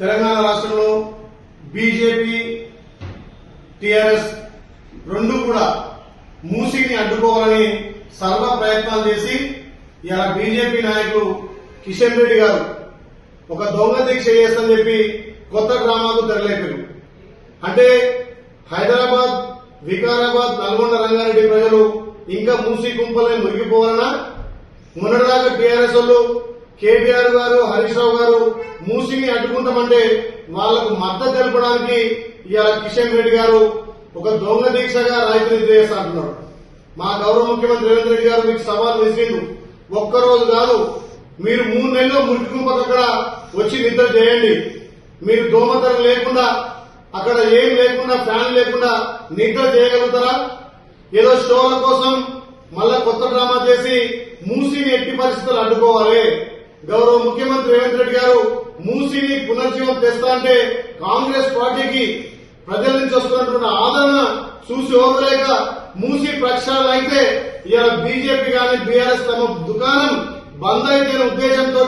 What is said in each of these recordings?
తెలంగాణ రాష్ట్రంలో BJP TRS రెండు కూడా మూసీని అడ్డుకోవాలని సర్వ ప్రయత్నాలు చేసి ఇలా బీజేపీ నాయకులు కిషన్ రెడ్డి గారు ఒక దొంగ దీక్ష చేస్తని చెప్పి కొత్త డ్రామాకు తెరలేపారు. అంటే హైదరాబాద్, వికారాబాద్, నల్గొండ, రంగారెడ్డి ప్రజలు ఇంకా మూసీ గుంపలే మురిగిపోవాలన్నా? మొన్నటిదాకా టీఆర్ఎస్ వాళ్ళు కేటీఆర్ గారు, హరీష్ రావు గారు మూసీని అడ్డుకుంటామంటే వాళ్లకు మద్దతు తెలపడానికి ఇవాళ కిషన్ రెడ్డి గారు ఒక దొంగ దీక్షగా రైతులు చేస్తున్నారు. మా గౌరవ ముఖ్యమంత్రి రేవంత్ రెడ్డి గారు మీకు సవాల్ వేసిండు. ఒక్కరోజు కాదు, మీరు 3 నెలలు మురికికుంపకు అక్కడ వచ్చి నిద్ర చేయండి. మీరు దోమతెర లేకుండా, అక్కడ ఏం లేకుండా, ఫ్యాన్ లేకుండా నిద్ర చేయగలుగుతారా? ఏదో షోల కోసం మళ్ళా కొత్త డ్రామా చేసి మూసీని ఎట్టి పరిస్థితులు అడ్డుకోవాలి. గౌరవ ముఖ్యమంత్రి రేవంత్ రెడ్డి గారు మూసీని పునర్జీవం తెస్తా అంటే కాంగ్రెస్ పార్టీకి ప్రజల నుంచి వస్తున్నటువంటి ఆదరణ చూసి ఓర్వలేక మూసీ ప్రక్షాళన అయితే ఇవాళ బీజేపీ గాని బీఆర్ఎస్ తమ దుకాణం బంద్ అయితే ఉద్దేశంతో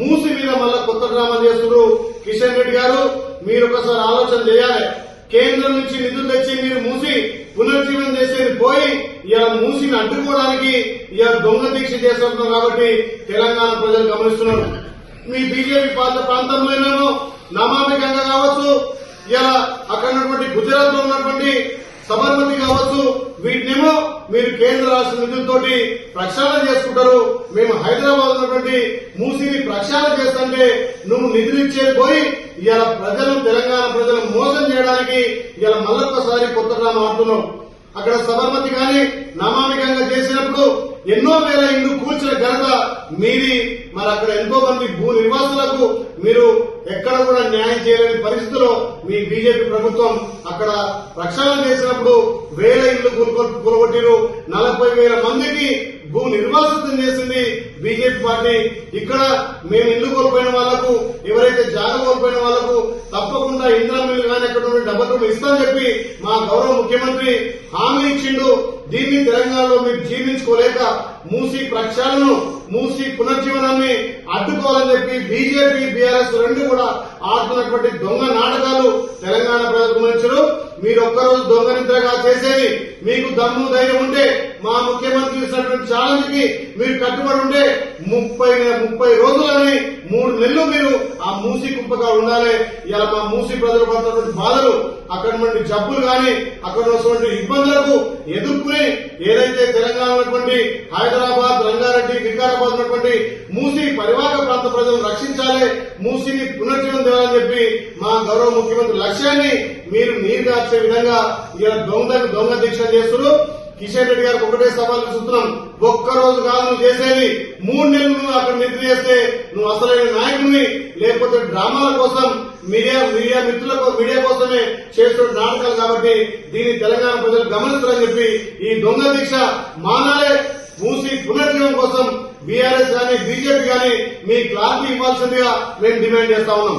మూసీ మీద మళ్ళా కొత్త డ్రామా చేస్తున్నారు. కిషన్ రెడ్డి గారు మీరు ఒకసారి ఆలోచన చేయాలి. కేంద్రం నుంచి నిధులు తెచ్చి మీరు మూసి పునర్జీవనం చేసేది పోయి ఇలా మూసిని అడ్డుకోవడానికి ఇలా దొంగ దీక్ష చేస్తున్నారు. కాబట్టి తెలంగాణ ప్రజలు గమనిస్తున్నారు. మీ బీజేపీ పాత ప్రాంతంలోనేమో నమామి గంగ కావచ్చు, ఇలా అక్కడ ఉన్నటువంటి గుజరాత్ లో ఉన్నటువంటి సబర్మతి కావచ్చు, వీటినేమో మీరు కేంద్ర రాష్ట్ర నిధులతోటి ప్రక్షాళన చేసుకుంటారు. మేము హైదరాబాద్ ఉన్నటువంటి మూసీని ప్రక్షాళన చేస్తుంటే నువ్వు నిధులు ఇచ్చేది పోయి ఇలా ప్రజలు, తెలంగాణ ప్రజలను మోసం చేయడానికి ఇలా మళ్ళొక్కసారి కొత్త డ్రామా ఆడుతున్నావు. అక్కడ సబర్మతి గాని నమామి గంగ చేసినప్పుడు ఎన్నో వేల ఇల్లు కూల్చిన ఘనత మీది. మరి అక్కడ ఎంతో మంది భూ నివాసులకు మీరు ఎక్కడ కూడా న్యాయం చేయలేని పరిస్థితిలో మీ బీజేపీ ప్రభుత్వం అక్కడ ప్రక్షాళన చేసినప్పుడు వేల ఇళ్లు కూలగొట్టిరు. 40,000 మందికి భూ నిర్వాసితం చేసింది బీజేపీ పార్టీ. ఇక్కడ మేము ఇల్లు కోల్పోయిన వాళ్లకు, ఎవరైతే జాగ కోల్పోయిన వాళ్లకు తప్పకుండా ఇందిరా మిల్లు కానీ అక్కడ డబ్బులు ఇస్తామని చెప్పి మా గౌరవ ముఖ్యమంత్రి హామీ ఇచ్చిండు. దీన్ని తెలంగాణలో మీరు జీర్ణించుకోలేక మూసీ ప్రక్షాళనను, మూసీ పునర్జీవనాన్ని అడ్డుకోవాలని చెప్పి బీజేపీ, బీఆర్ఎస్ రెండు కూడా ఆడుతున్నటువంటి దొంగ నాటకాలు తెలంగాణ ప్రజలకు మంచులు. మీరు ఒక్కరోజు దొంగ నిద్రగా చేసేది, మీకు దమ్ము ధైర్యం ఉంటే మా ముఖ్యమంత్రి ఇచ్చినటువంటి ఛాలెంజ్ కి మీరు కట్టుబడి ఉంటే 30 రోజులని 3 నెలలు మీరు ఆ మూసీ కుప్పగా ఉండాలి. ఇలా మా మూసీ ప్రజలు పడుతున్నటువంటి బాధలు, అక్కడ నుండి జబ్బులు గాని, అక్కడ ఉన్నటువంటి ఇబ్బందులకు ఎదుర్కొని ఏదైతే తెలంగాణ ఉన్నటువంటి హైదరాబాద్, రంగారెడ్డి, వికారాబాద్ ఉన్నటువంటి మూసీ పరివాహక ప్రాంత ప్రజలను రక్షించాలి, మూసీని పునర్జీవనం చేయాలని చెప్పి మా గౌరవ ముఖ్యమంత్రి లక్ష్యాన్ని మీరు నీరుగార్చే విధంగా ఇలా దొంగ దీక్ష చేస్తున్నారు. కిషన్ రెడ్డి గారికి ఒకటే సవాల్ చూస్తున్నాం. ఒక్కరోజు కాదు నువ్వు చేసేది, 3 నెలలు నువ్వు అక్కడ నిద్ర చేస్తే నువ్వు అసలైన నాయకుడిని. లేకపోతే డ్రామాల కోసం, మీడియా కోసమే చేస్తున్న నాటకాలు. కాబట్టి దీన్ని తెలంగాణ ప్రజలు గమనిస్తారని చెప్పి ఈ దొంగ దీక్ష మానాలే. మూసీ పునర్జీవనం కోసం బీఆర్ఎస్ గాని, బీజేపీ గాని మీ క్లారిటీ ఇవ్వాల్సిందిగా మేము డిమాండ్ చేస్తా ఉన్నాం.